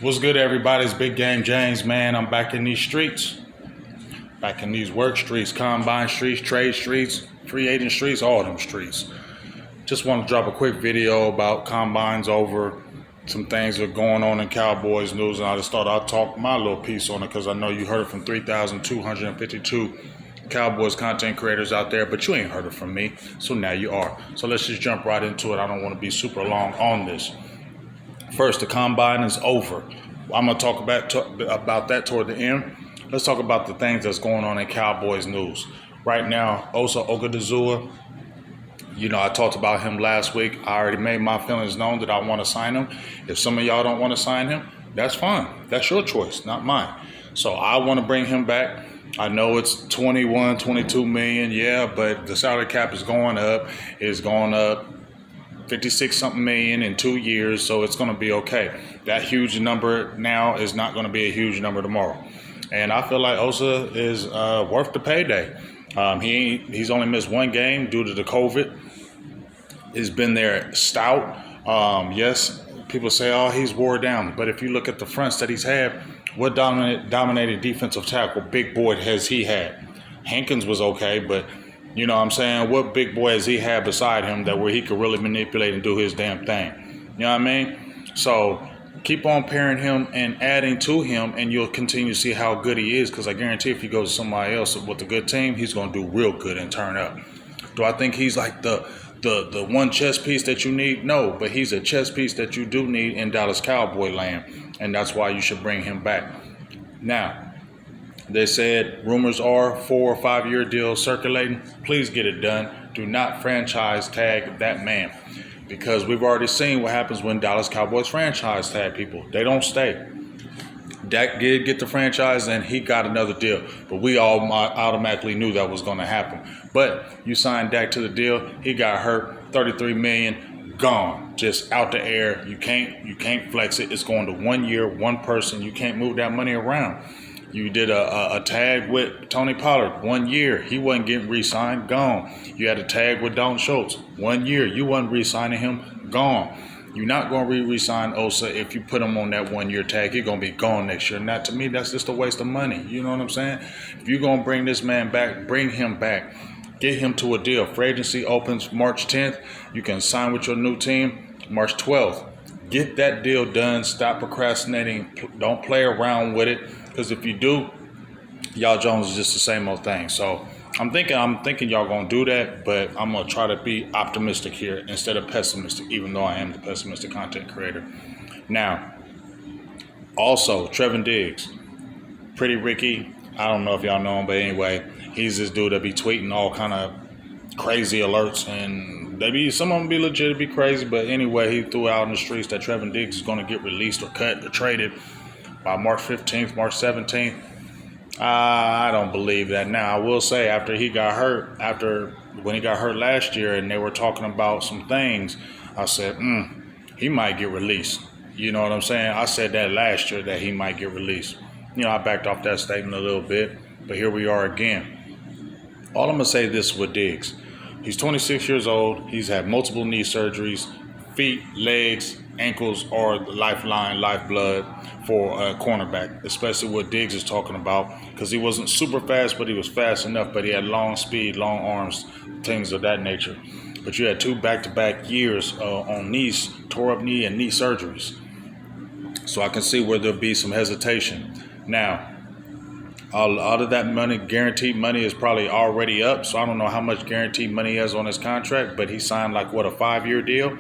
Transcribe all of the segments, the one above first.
What's good, everybody? It's Big Game James, man. I'm back in these streets, back in these work streets, combine streets, trade streets, free agent streets, all them streets. Just want to drop a quick video about combines over some things that are going on in Cowboys news, and I just thought I'd talk my little piece on it because I know you heard it from 3,252 Cowboys content creators out there, but you ain't heard it from me, so now you are. So let's just jump right into it. I don't want to be super long on this. First, the combine is over. I'm going to talk about that toward the end. Let's talk about the things that's going on in Cowboys news. Right now, Osa Odighizuwa, I talked about him last week. I already made my feelings known that I want to sign him. If some of y'all don't want to sign him, that's fine. That's your choice, not mine. So I want to bring him back. I know it's 21, 22 million, yeah, but the salary cap is going up. It's going up 56 something million in 2 years, so it's going to be okay. That huge number now is not going to be a huge number tomorrow. And I feel like Osa is worth the payday. He's only missed one game due to the COVID. He's been there stout. Yes, people say, oh, he's wore down. But if you look at the fronts that he's had, what dominated defensive tackle, big boy, has he had? Hankins was okay, but you know what I'm saying? What big boy has he had beside him that where he could really manipulate and do his damn thing? You know what I mean? So keep on pairing him and adding to him, and you'll continue to see how good he is, because I guarantee if he goes to somebody else with a good team, he's going to do real good and turn up. Do I think he's like the one chess piece that you need? No, but he's a chess piece that you do need in Dallas Cowboy land, and that's why you should bring him back. Now, they said rumors are 4 or 5 year deals circulating. Please get it done. Do not franchise tag that man, because we've already seen what happens when Dallas Cowboys franchise tag people. They don't stay. Dak did get the franchise and he got another deal, but we all automatically knew that was going to happen. But you signed Dak to the deal, he got hurt, 33 million gone, just out the air. You can't flex it. It's going to 1 year, one person. You can't move that money around. You did a tag with Tony Pollard, 1 year. He wasn't getting re-signed, gone. You had a tag with Dalton Schultz, 1 year. You wasn't re-signing him, gone. You're not going to re-sign Osa if you put him on that 1 year tag. He's going to be gone next year. And that, to me, that's just a waste of money. You know what I'm saying? If you're going to bring this man back, bring him back. Get him to a deal. Free agency opens March 10th. You can sign with your new team March 12th. Get that deal done. Stop procrastinating. Don't play around with it. Because if you do, y'all Jones is just the same old thing. So I'm thinking y'all gonna do that, but I'm gonna try to be optimistic here instead of pessimistic, even though I am the pessimistic content creator. Now, also Trevin Diggs, Pretty Ricky. I don't know if y'all know him, but anyway, he's this dude that be tweeting all kind of crazy alerts, and some of them be legit, be crazy. But anyway, he threw out in the streets that Trevin Diggs is gonna get released or cut or traded by March 15th, March 17th. I don't believe that. Now, I will say when he got hurt last year and they were talking about some things, I said, he might get released. You know what I'm saying? I said that last year that he might get released. I backed off that statement a little bit, but here we are again. All I'm going to say this with Diggs. He's 26 years old. He's had multiple knee surgeries. Feet, legs, ankles are the lifeblood for a cornerback, especially what Diggs is talking about, because he wasn't super fast, but he was fast enough, but he had long speed, long arms, things of that nature. But you had 2 back-to-back years on knees, tore up knee and knee surgeries. So I can see where there'll be some hesitation. Now, a lot of that money, guaranteed money, is probably already up, so I don't know how much guaranteed money he has on his contract, but he signed a 5-year deal?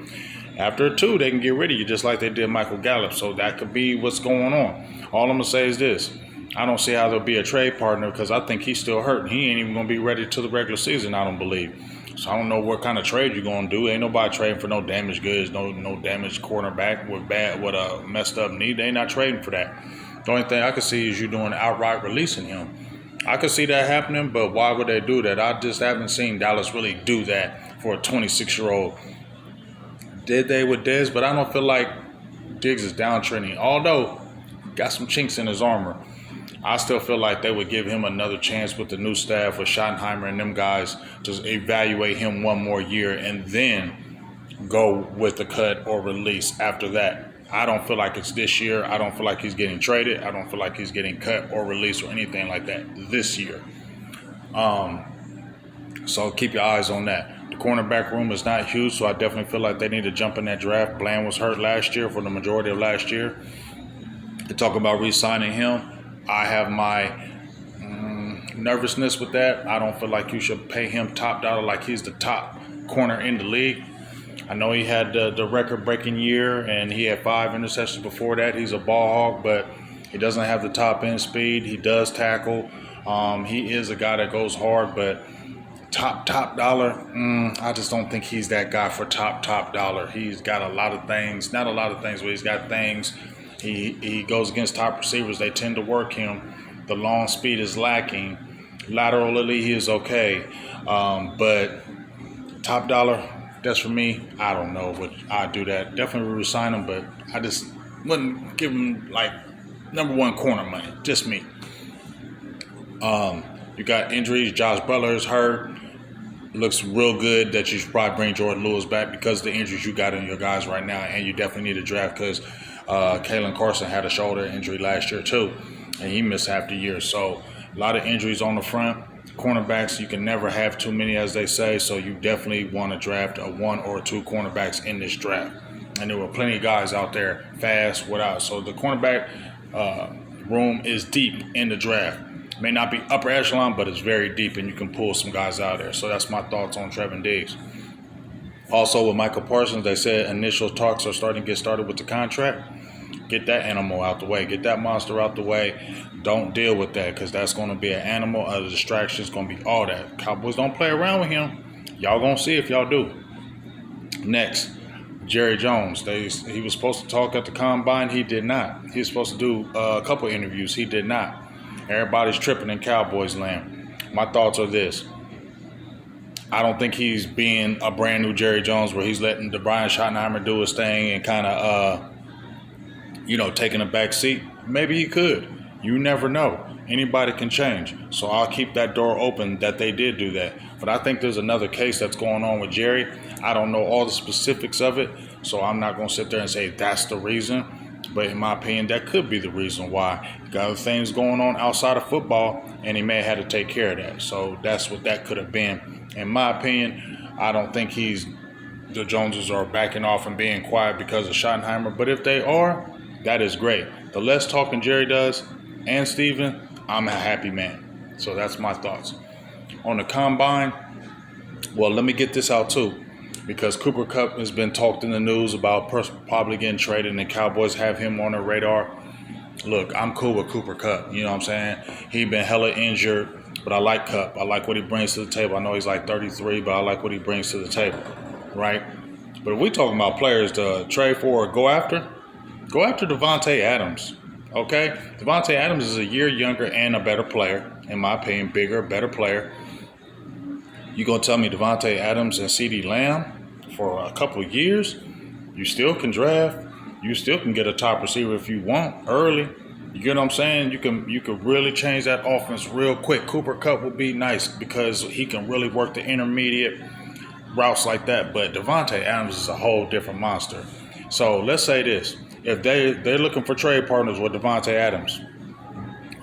After 2, they can get rid of you just like they did Michael Gallup. So that could be what's going on. All I'm going to say is this. I don't see how there'll be a trade partner, because I think he's still hurt. He ain't even going to be ready to the regular season, I don't believe. So I don't know what kind of trade you're going to do. Ain't nobody trading for no damaged goods, no damaged cornerback with a messed up knee. They ain't not trading for that. The only thing I could see is you doing outright releasing him. I could see that happening, but why would they do that? I just haven't seen Dallas really do that for a 26-year-old. Did they with Dez, but I don't feel like Diggs is downtrending. Although he got some chinks in his armor, I still feel like they would give him another chance with the new staff, with Schottenheimer and them guys, to evaluate him one more year and then go with the cut or release after that. I don't feel like it's this year. I don't feel like he's getting traded. I don't feel like he's getting cut or released or anything like that this year. So keep your eyes on that. The cornerback room is not huge, so I definitely feel like they need to jump in that draft. Bland was hurt last year for the majority of last year. To talk about re-signing him, I have my nervousness with that. I don't feel like you should pay him top dollar like he's the top corner in the league. I know he had the record-breaking year, and he had 5 interceptions before that. He's a ball hawk, but he doesn't have the top-end speed. He does tackle. He is a guy that goes hard, but top dollar, I just don't think he's that guy for top dollar. He's got a lot of things, not a lot of things, but he's got things. He goes against top receivers. They tend to work him. The long speed is lacking. Laterally, he is okay. But top dollar, that's for me. I don't know, but I'd do that. Definitely resign him, but I just wouldn't give him like #1 corner money. Just me. You got injuries. Josh Butler is hurt. Looks real good that you should probably bring Jordan Lewis back because of the injuries you got in your guys right now, and you definitely need a draft because Kalen Carson had a shoulder injury last year too, and he missed half the year. So a lot of injuries on the front. Cornerbacks, you can never have too many, as they say, so you definitely want to draft a 1 or 2 cornerbacks in this draft. And there were plenty of guys out there fast without. So the cornerback room is deep in the draft. May not be upper echelon, but it's very deep, and you can pull some guys out there. So that's my thoughts on Trevin Diggs. Also, with Michael Parsons, they said initial talks are starting to get started with the contract. Get that animal out the way. Get that monster out the way. Don't deal with that because that's going to be an animal. The distraction is going to be all that. Cowboys don't play around with him. Y'all going to see if y'all do. Next, Jerry Jones. He was supposed to talk at the Combine. He did not. He was supposed to do a couple interviews. He did not. Everybody's tripping in Cowboys land. My thoughts are this. I don't think he's being a brand new Jerry Jones where he's letting Brian Schottenheimer do his thing and kind of, taking a back seat. Maybe he could. You never know. Anybody can change. So I'll keep that door open that they did do that. But I think there's another case that's going on with Jerry. I don't know all the specifics of it, so I'm not going to sit there and say that's the reason. But in my opinion, that could be the reason why. He got other things going on outside of football, and he may have had to take care of that. So that's what that could have been. In my opinion, I don't think the Joneses are backing off and being quiet because of Schottenheimer. But if they are, that is great. The less talking Jerry does and Steven, I'm a happy man. So that's my thoughts. On the Combine, well, let me get this out too. Because Cooper Kupp has been talked in the news about probably getting traded, and the Cowboys have him on their radar. Look, I'm cool with Cooper Kupp. You know what I'm saying? He been hella injured, but I like Kupp. I like what he brings to the table. I know he's like 33, but I like what he brings to the table, right? But if we talking about players to trade for or go after Devontae Adams, okay? Devontae Adams is a year younger and a better player, in my opinion, bigger, better player. You gonna tell me Devontae Adams and CeeDee Lamb for a couple of years? You still can draft. You still can get a top receiver if you want early. You get what I'm saying? You can really change that offense real quick. Cooper Kupp would be nice because he can really work the intermediate routes like that. But Devontae Adams is a whole different monster. So let's say this: if they're looking for trade partners with Devontae Adams,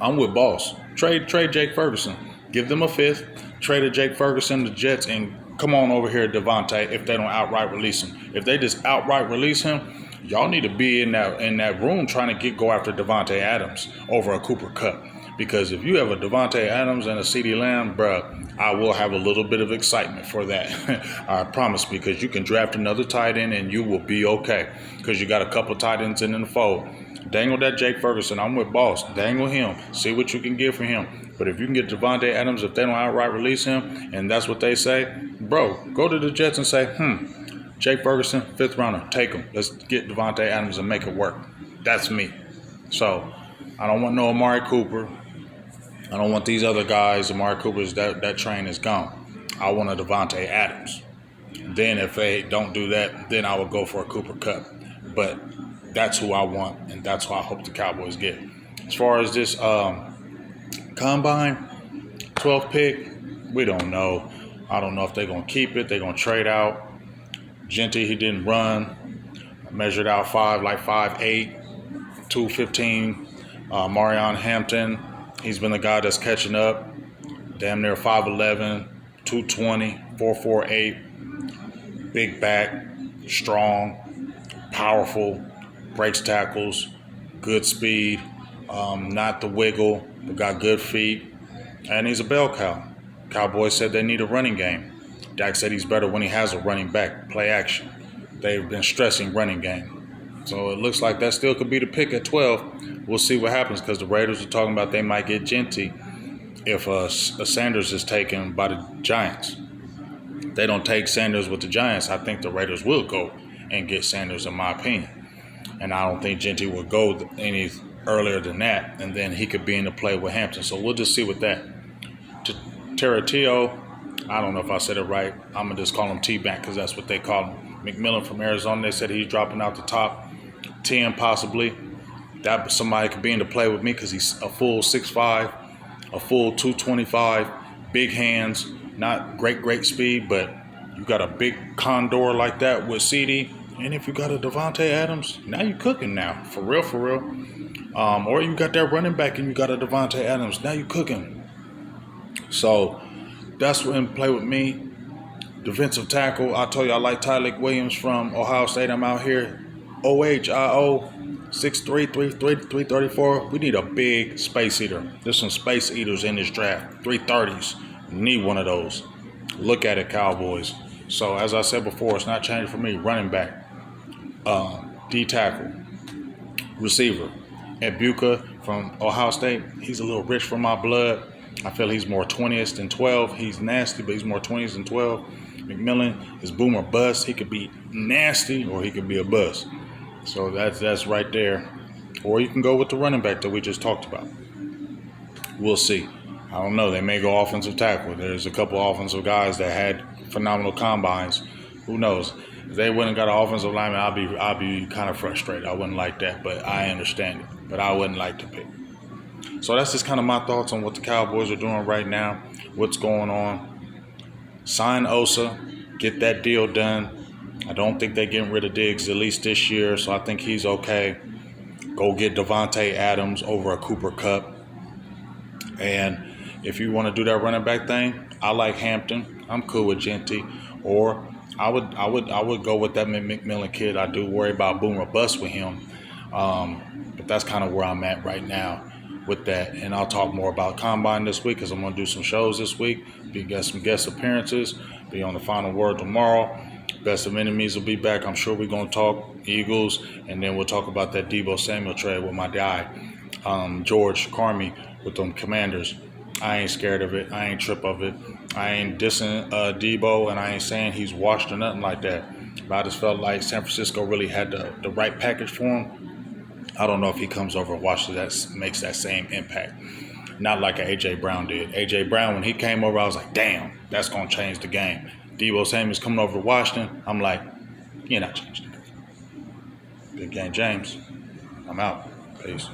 I'm with Boss. Trade Jake Ferguson. Give them a 5th. Traded Jake Ferguson, the Jets, and come on over here, Devontae, if they don't outright release him. If they just outright release him, y'all need to be in that room trying to go after Devontae Adams over a Cooper Kupp. Because if you have a Devontae Adams and a CeeDee Lamb, bruh, I will have a little bit of excitement for that. I promise, because you can draft another tight end and you will be okay. Because you got a couple tight ends in the fold. Dangle that Jake Ferguson. I'm with Boss. Dangle him. See what you can get for him. But if you can get Devontae Adams, if they don't outright release him, and that's what they say, bro, go to the Jets and say, Jake Ferguson, 5th rounder, take him. Let's get Devontae Adams and make it work. That's me. So I don't want no Amari Cooper. I don't want these other guys. Amari Cooper's that train is gone. I want a Devontae Adams. Then if they don't do that, then I will go for a Cooper Kupp. But that's who I want, and that's who I hope the Cowboys get. As far as this Combine, 12th pick, we don't know. I don't know if they're going to keep it. They're going to trade out. Genty, he didn't run. Measured out 5'8", 215. Marion Hampton, he's been the guy that's catching up. Damn near 5'11", 220, 4'48". Big back, strong, powerful, breaks tackles, good speed, not the wiggle, but got good feet. And he's a bell cow. Cowboys said they need a running game. Dak said he's better when he has a running back, play action. They've been stressing running game. So it looks like that still could be the pick at 12. We'll see what happens because the Raiders are talking about they might get Genty if Sanders is taken by the Giants. If they don't take Sanders with the Giants, I think the Raiders will go and get Sanders, in my opinion. And I don't think Genty will go any earlier than that, and then he could be in the play with Hampton. So we'll just see with that. Terratio, I don't know if I said it right. I'm going to just call him T-Back because that's what they call him. McMillan from Arizona, they said he's dropping out the top 10 possibly. That somebody could be in the play with me because he's a full 6'5", a full 225, big hands, not great speed, but you got a big condor like that with CD. And if you got a Devontae Adams, now you cooking now, for real. Or you got that running back and you got a Devontae Adams, now you cooking. So that's what in play with me. Defensive tackle, I told you I like Tyleik Williams from Ohio State. I'm out here. OHIO, 6'3", 334. We need a big space eater. There's some space eaters in this draft. 330s. Need one of those. Look at it, Cowboys. So as I said before, it's not changing for me. Running back, D tackle, receiver. Ebuka from Ohio State. He's a little rich for my blood. I feel he's more 20s than 12. He's nasty, but he's more 20s than 12. McMillan is boom or bust. He could be nasty or he could be a bust. So that's right there. Or you can go with the running back that we just talked about. We'll see. I don't know. They may go offensive tackle. There's a couple offensive guys that had phenomenal combines. Who knows? If they wouldn't got an offensive lineman, I'll be kind of frustrated. I wouldn't like that, but I understand it. But I wouldn't like to pick. So that's just kind of my thoughts on what the Cowboys are doing right now, what's going on. Sign Osa, get that deal done. I don't think they're getting rid of Diggs at least this year, so I think he's okay. Go get Devontae Adams over a Cooper Kupp. And if you want to do that running back thing, I like Hampton. I'm cool with Genty. Or I would go with that McMillan kid. I do worry about boom or bust with him. But that's kind of where I'm at right now with that. And I'll talk more about Combine this week because I'm going to do some shows this week. Get some guest appearances. Be on the Final Word tomorrow. Best of Enemies will be back. I'm sure we're going to talk Eagles. And then we'll talk about that Deebo Samuel trade with my guy, George Carmi, with them Commanders. I ain't scared of it. I ain't trip of it. I ain't dissing Deebo, and I ain't saying he's washed or nothing like that. But I just felt like San Francisco really had the right package for him. I don't know if he comes over and Washington that makes that same impact. Not like A.J. Brown did. A.J. Brown, when he came over, I was like, damn, that's going to change the game. Deebo Samuel's coming over to Washington. I'm like, you're not changing the game. Big Game James. I'm out. Peace.